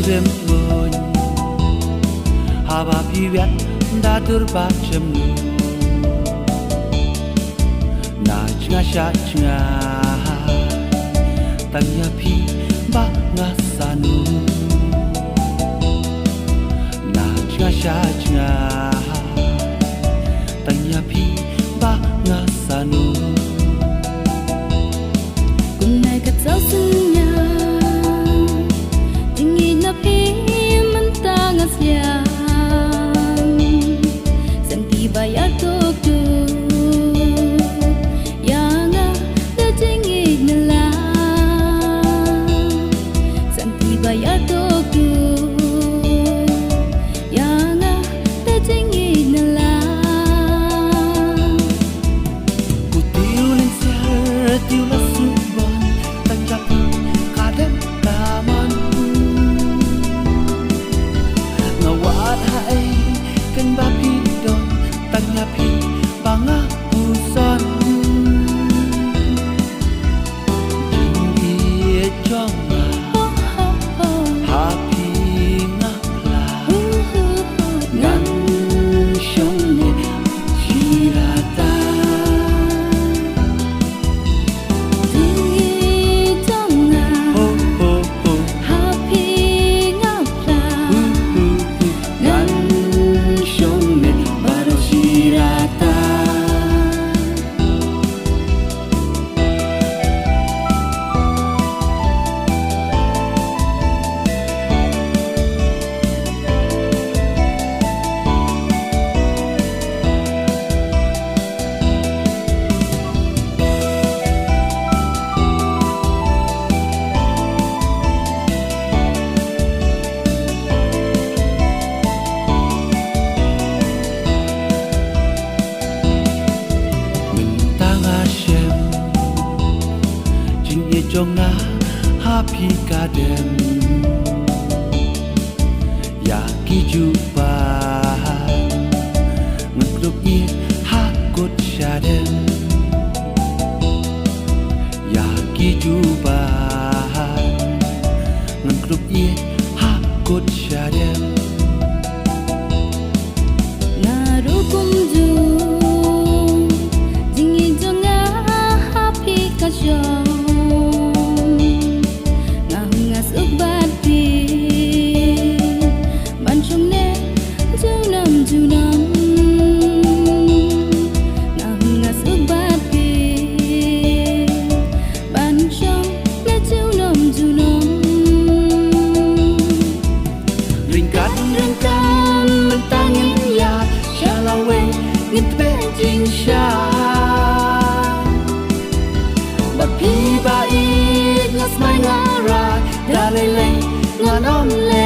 rembun haba piwat da terbacem na cnga cnga tanya pi ba ngasanu na cnga cnga tanya pi ba ngasanu kunai kat sau sunya dingin na pi mentang asya santi bayar tok tu yang ada dingin nela santi bayar tok tu yang ada dingin nela ku tiulin ser tiulah suban tanjak kadem taman ngawat hai kan bapi don tanya pi banga puson jinggi jonga happy ngapla ngan shone shirata jonga happy kadem ya kijupa ngeklubnya hakut syadem ya kijupa ngeklubnya hakut syadem ngarukum ju dingin jonga happy kasyo But pi ba i ngas mai ngara da lei lei ngan om le